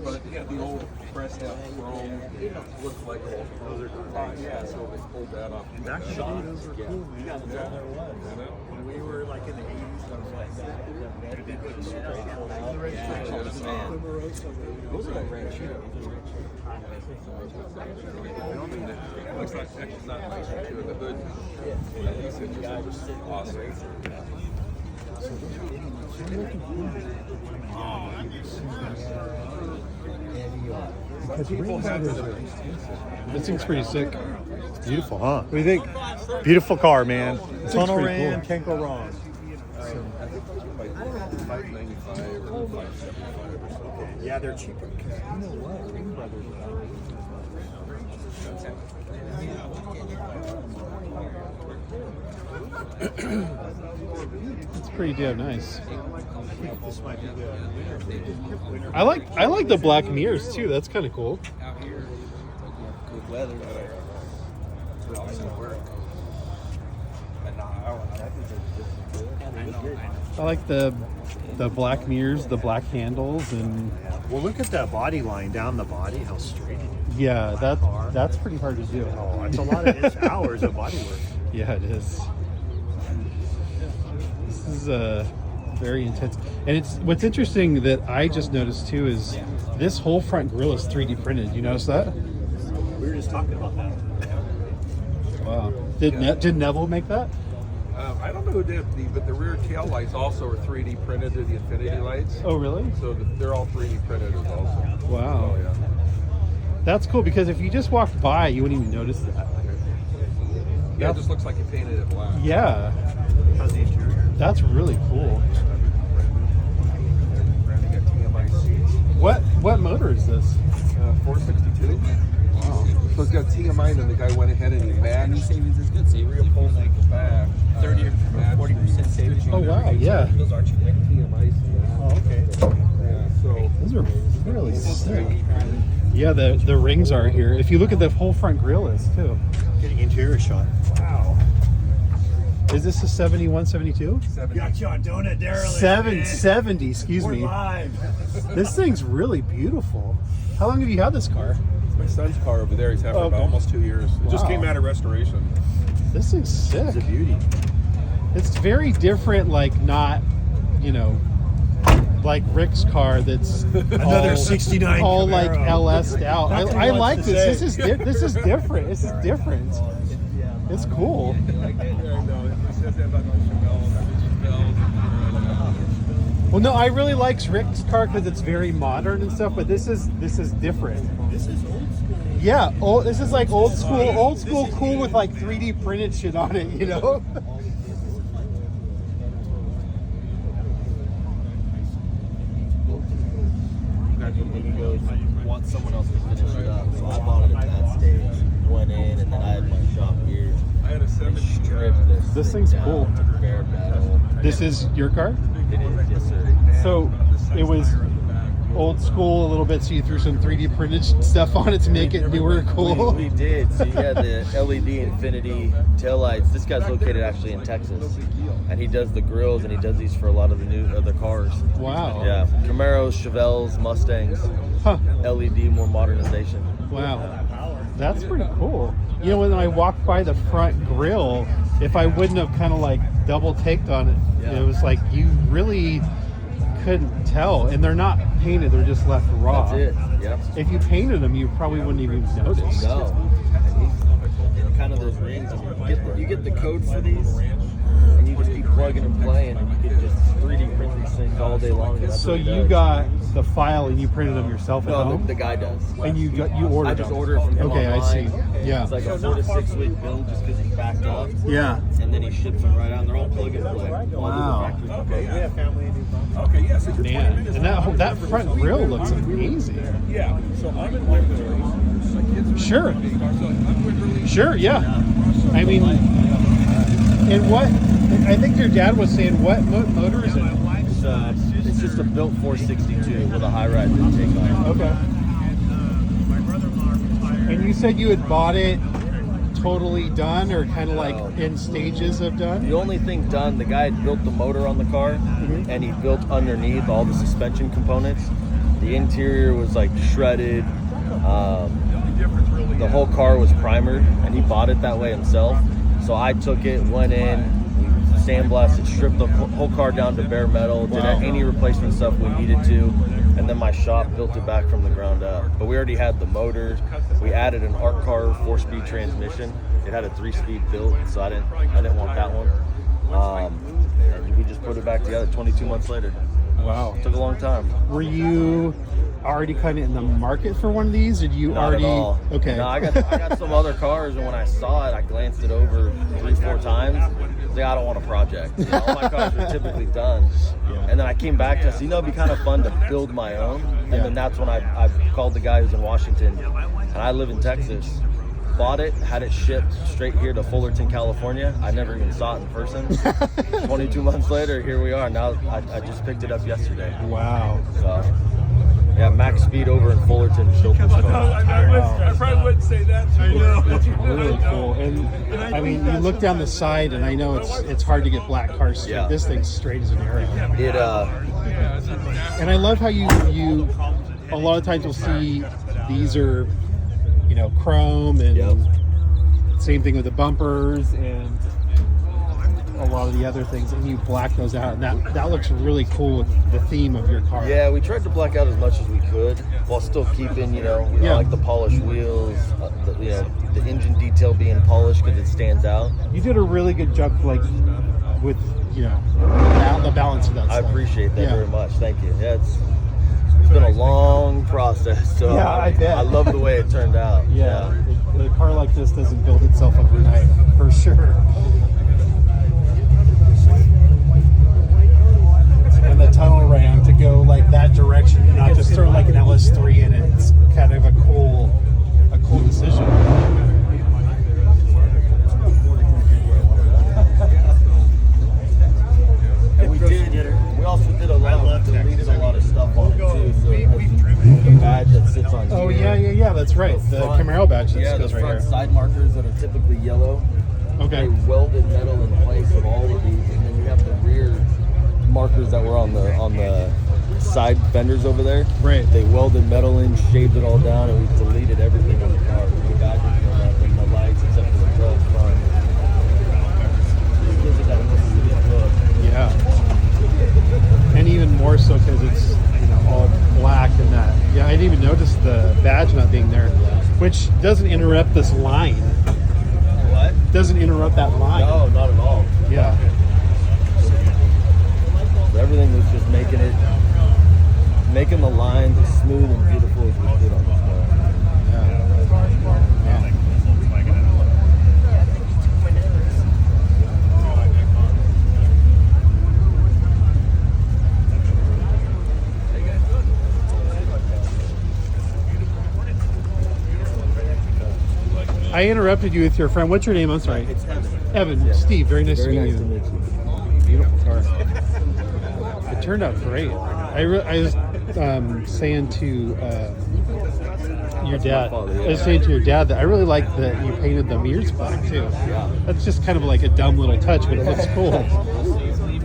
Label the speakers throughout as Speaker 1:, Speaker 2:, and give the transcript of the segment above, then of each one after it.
Speaker 1: But yeah, the old pressed out chrome looked like old. Those are fine. Yeah, so they pulled that off.
Speaker 2: Actually, those were cool. Yeah, that's all there was. When we were like in the 80s, stuff like that. It did put straight out.
Speaker 1: Those are like ranchero. Looks like it's not nice to the hood. At least it's just awesome.
Speaker 3: This thing's pretty sick.
Speaker 4: Beautiful, huh?
Speaker 3: What do you think?
Speaker 4: Beautiful car, man.
Speaker 3: Tunnel
Speaker 4: ran,
Speaker 3: cool.
Speaker 4: can't go wrong.
Speaker 1: $595 or $575 or something.
Speaker 4: Yeah, they're cheaper.
Speaker 3: You know what? Ring Brothers It's pretty damn nice.
Speaker 4: This might be the winner.
Speaker 3: I like the black mirrors too. That's kind of cool.
Speaker 1: Out here, good weather. It doesn't work. But no, I don't know.
Speaker 3: I like the black mirrors, the black handles, and
Speaker 4: Well, look at that body line down the body, how straight it is.
Speaker 3: yeah, that's pretty hard to do.
Speaker 4: Oh, it's a lot of it's hours of body work.
Speaker 3: Yeah, it is. This is very intense, and it's what's interesting that I just noticed too is this whole front grille is 3D printed. You notice that?
Speaker 4: We were just talking about that.
Speaker 3: Wow. Did Neville make that?
Speaker 1: I don't know who did, but the rear tail lights also are 3D printed. They're the infinity lights.
Speaker 3: Oh, really?
Speaker 1: So they're all 3D printed also.
Speaker 3: Wow.
Speaker 1: Oh, yeah.
Speaker 3: That's cool because if you just walked by, you wouldn't even notice that.
Speaker 1: Yeah, it just looks like you painted it black.
Speaker 3: Yeah,
Speaker 4: How's the interior?
Speaker 3: that's really cool.
Speaker 1: Brandon got TMI seats.
Speaker 3: What motor is this?
Speaker 1: 462.
Speaker 3: Wow.
Speaker 1: So it's got TMI, and then the guy went ahead and he matched.
Speaker 2: Savings is good savings.
Speaker 1: Real pull like the back.
Speaker 2: 30 or 40% savings.
Speaker 3: Oh wow, yeah.
Speaker 2: Those aren't you there?
Speaker 1: TMI seats.
Speaker 4: Oh, okay.
Speaker 1: Yeah, so
Speaker 3: Those are really sick. Yeah, the rings are here. If you look at the whole front grille is too.
Speaker 4: Getting interior shot. Wow.
Speaker 3: Is this a 71, 72?
Speaker 4: Got you on donut derelict.
Speaker 3: 770, excuse
Speaker 4: We're
Speaker 3: me.
Speaker 4: live.
Speaker 3: This thing's really beautiful. How long have you had this car?
Speaker 1: my son's car over there. He's had it for
Speaker 3: Okay.
Speaker 1: about almost 2 years. It just
Speaker 3: Wow.
Speaker 1: came out of restoration.
Speaker 3: This thing's sick.
Speaker 4: It's a beauty.
Speaker 3: It's very different, like not, you know, like Rick's car that's
Speaker 4: Another
Speaker 3: all,
Speaker 4: 69
Speaker 3: all like
Speaker 4: Camaro.
Speaker 3: LS'd out.
Speaker 4: Nothing
Speaker 3: I
Speaker 4: wants
Speaker 3: like
Speaker 4: to
Speaker 3: this.
Speaker 4: say.
Speaker 3: This is different. This is different. It's cool. Well, no, I really like Rick's car because it's very modern and stuff. But this is different.
Speaker 4: This is old school.
Speaker 3: Yeah, this is like old school cool with like 3D printed shit on it. You know.
Speaker 2: He goes, want someone else to finish it up. So I bought it at that stage, went in, and then I had my shop here.
Speaker 1: I had a 70
Speaker 2: Stripped
Speaker 3: This thing's
Speaker 2: down
Speaker 3: cool.
Speaker 2: to bare metal.
Speaker 3: This is your car.
Speaker 2: It is, yes sir.
Speaker 3: So it was old school a little bit, so you threw some 3D printed stuff on it to make it newer, cool.
Speaker 2: We did. So you had the LED Infinity taillights. This guy's located actually in Texas, and he does the grills, and he does these for a lot of the new other cars.
Speaker 3: Wow.
Speaker 2: Yeah, Camaros, Chevelles, Mustangs,
Speaker 3: Huh.
Speaker 2: LED, more modernization.
Speaker 3: Wow. That's pretty cool. You know, when I walked by the front grill, if I wouldn't have kind of like double taked on it,
Speaker 2: Yeah.
Speaker 3: it was like you really couldn't tell. And they're not painted; they're just left raw.
Speaker 2: That's it. Yep.
Speaker 3: If you painted them, you probably wouldn't even notice.
Speaker 2: No. And kind of those rings. I mean, you get the code for these, and you just keep plugging and playing, and you can just 3D print these things all day long. And that's
Speaker 3: So
Speaker 2: what he
Speaker 3: you
Speaker 2: does.
Speaker 3: got the file and you printed them yourself at
Speaker 2: No,
Speaker 3: home,
Speaker 2: the guy does.
Speaker 3: and you ordered.
Speaker 2: I just
Speaker 3: them.
Speaker 2: order it from him
Speaker 3: Okay,
Speaker 2: online.
Speaker 3: I see. Yeah.
Speaker 2: It's like a 4 to 6 week build just because he's backed up,
Speaker 3: Yeah.
Speaker 2: and then he ships them right out. And they're all plug and play.
Speaker 3: Wow.
Speaker 1: Okay, yeah.
Speaker 4: Family and new phone.
Speaker 1: Okay, yeah. So you're 20
Speaker 3: Man,
Speaker 1: minutes
Speaker 3: and that front grill looks amazing.
Speaker 1: Yeah. So I'm in Wimberley. My kids are
Speaker 3: Sure.
Speaker 1: So I'm Wimberley.
Speaker 3: Sure, yeah. I mean, and what? I think your dad was saying what motor is it?
Speaker 2: It's just a built 462 with a high ride intake on it.
Speaker 3: Okay. And you said you had bought it totally done, or kind of like
Speaker 2: No.
Speaker 3: in stages of done?
Speaker 2: The only thing done, the guy had built the motor on the car, and he built underneath all the suspension components. The interior was like shredded. The whole car was primered, and he bought it that way himself. So I took it, went in, we sandblasted, stripped the whole car down to bare metal, did
Speaker 3: Wow.
Speaker 2: any replacement stuff we needed to, and then my shop built it back from the ground up. But we already had the motor. We added an Art Car 4-speed transmission. It had a 3-speed built, so I didn't want that one. And we just put it back together 22 months later.
Speaker 3: Wow.
Speaker 2: Took a long time.
Speaker 3: Were you already kind of in the market for one of these, or did you
Speaker 2: Not
Speaker 3: already?
Speaker 2: at all.
Speaker 3: Okay.
Speaker 2: No, I got some other cars, and when I saw it, I glanced it over 3-4 times. I was like, I don't want a project. You know, all my cars are typically done. And then I came back to, so, it'd be kind of fun to build my own. And then that's when I called the guy who's in Washington, and I live in Texas. Bought it, had it shipped straight here to Fullerton, California. I never even saw it in person. 22 months later, here we are. Now I just picked it up yesterday.
Speaker 3: Wow.
Speaker 2: So, yeah, max speed over in Fullerton. Built this car.
Speaker 1: I probably wouldn't say that. I know.
Speaker 3: It's really cool. And I mean, you look down the side, and I know it's hard to get black cars straight.
Speaker 2: Yeah.
Speaker 3: This thing's straight as an arrow.
Speaker 2: It
Speaker 3: And I love how you a lot of times you'll see these are, chrome, and
Speaker 2: Yep.
Speaker 3: same thing with the bumpers and a lot of the other things, and you black those out, and that looks really cool with the theme of your car.
Speaker 2: Yeah, we tried to black out as much as we could while still keeping,
Speaker 3: Yeah.
Speaker 2: like the polished wheels, the engine detail being polished because it stands out.
Speaker 3: You did a really good job, like with the balance of that
Speaker 2: I
Speaker 3: stuff.
Speaker 2: appreciate that
Speaker 3: Yeah.
Speaker 2: very much. Thank you. Yeah, it's been a long process. So
Speaker 3: Yeah, I bet.
Speaker 2: I love the way it turned out.
Speaker 3: Yeah, a car like this doesn't build itself overnight, for sure. And the tunnel ram to go like that direction, not just throw like an LS3 in it. It's kind of a cool decision.
Speaker 2: And we also did a lot, deleted a lot of stuff on it too. So it has the badge that sits on
Speaker 3: Oh
Speaker 2: here.
Speaker 3: yeah, that's right. The
Speaker 2: front-
Speaker 3: Camaro badge that
Speaker 2: Yeah, the
Speaker 3: goes right
Speaker 2: front
Speaker 3: here.
Speaker 2: side markers that are typically yellow.
Speaker 3: Okay.
Speaker 2: They welded metal in place with all of these, and then you have the rear markers that were on the side fenders over there.
Speaker 3: Right.
Speaker 2: They welded metal in, shaved it all down, and we deleted everything on the car. The badges went up, and the lights, except for the front. It gives it that Mississippi look.
Speaker 3: Yeah. And even more so because it's all black and that. Yeah, I didn't even notice the badge not being there, which doesn't interrupt this line.
Speaker 2: What?
Speaker 3: Doesn't interrupt that line.
Speaker 2: No, not at all.
Speaker 3: Yeah.
Speaker 2: So everything was just making the lines as smooth and beautiful as we could on this car.
Speaker 3: Yeah. I interrupted you with your friend. What's your name? I'm sorry.
Speaker 2: It's heaven.
Speaker 3: Evan.
Speaker 2: Yeah.
Speaker 3: Steve. Very nice
Speaker 2: Very
Speaker 3: to meet
Speaker 2: nice
Speaker 3: you.
Speaker 2: to meet you.
Speaker 3: Beautiful car. It turned out great. I was saying to your dad.
Speaker 2: father, yeah.
Speaker 3: I was saying to your dad that I really like that you painted the mirrors black too.
Speaker 2: Yeah.
Speaker 3: That's just kind of like a dumb little touch, but it looks cool.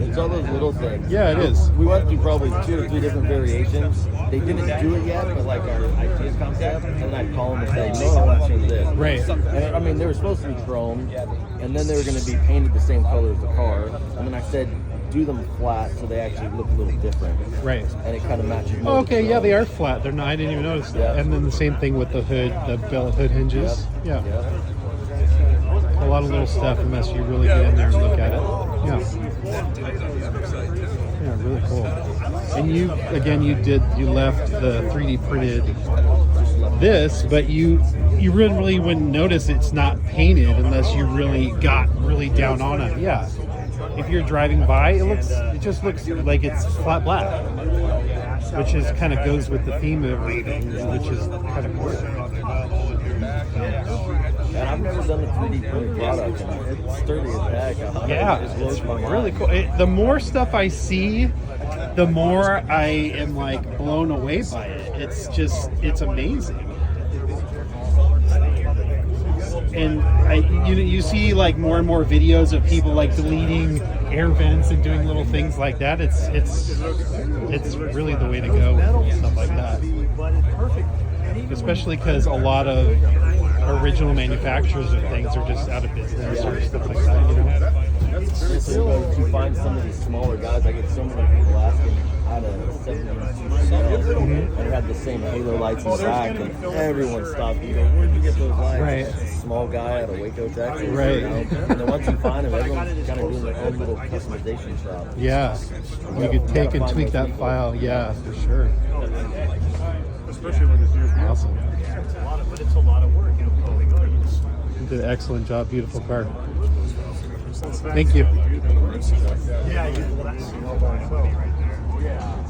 Speaker 2: It's all those little things.
Speaker 3: Yeah, it is.
Speaker 2: We went through probably 2 or 3 different variations. They didn't do it yet, but like our idea concept, and then I'd call them and say, no, I want to change this.
Speaker 3: Right.
Speaker 2: And I mean, they were supposed to be chrome, and then they were going to be painted the same color as the car. And then I said, do them flat so they actually look a little different.
Speaker 3: Right.
Speaker 2: And it kind of matches. more
Speaker 3: Oh,
Speaker 2: with
Speaker 3: okay,
Speaker 2: the
Speaker 3: yeah,
Speaker 2: chrome.
Speaker 3: they are flat. They're not. I didn't even notice that.
Speaker 2: Yeah.
Speaker 3: And then the same thing with the hood, the belt hood hinges.
Speaker 2: Yep.
Speaker 3: Yeah.
Speaker 2: Yep.
Speaker 3: A lot of little stuff unless you really get in there and look at it. Yeah. Yeah, really cool. And you left the 3D printed this, but you really wouldn't notice it's not painted unless you really got really down on it. Yeah. If you're driving by, it just looks like it's flat black, which is kind of goes with the theme of everything, which is kind of cool.
Speaker 2: And I've never done the 3D printed product, and it's sturdy as heck.
Speaker 3: Yeah,
Speaker 2: It blows
Speaker 3: it's
Speaker 2: my mind.
Speaker 3: really cool. The more stuff I see, the more I am like blown away by it. It's amazing. and you see like more and more videos of people like deleting air vents and doing little things like that. It's really the way to go with stuff like that. Especially because a lot of original manufacturers of things are just out of business or stuff like that, you know?
Speaker 2: So to find some of these smaller guys, I get so many people asking how to 72 cell, and it had the same halo lights in the back, and everyone stopped and go, "Where'd you get those lights?"
Speaker 3: Right.
Speaker 2: It's a small guy out of Waco, Texas.
Speaker 3: Right.
Speaker 2: You know? And then once you find them, everyone's kind of doing their own little customization shop.
Speaker 3: Yeah, you could take and tweak that file. Yeah, for sure.
Speaker 4: Especially when it's used.
Speaker 3: Awesome.
Speaker 4: It's a lot of work, you know.
Speaker 3: You did an excellent job. Beautiful car. Thank you.
Speaker 4: Yeah, well, that's right there. Yeah.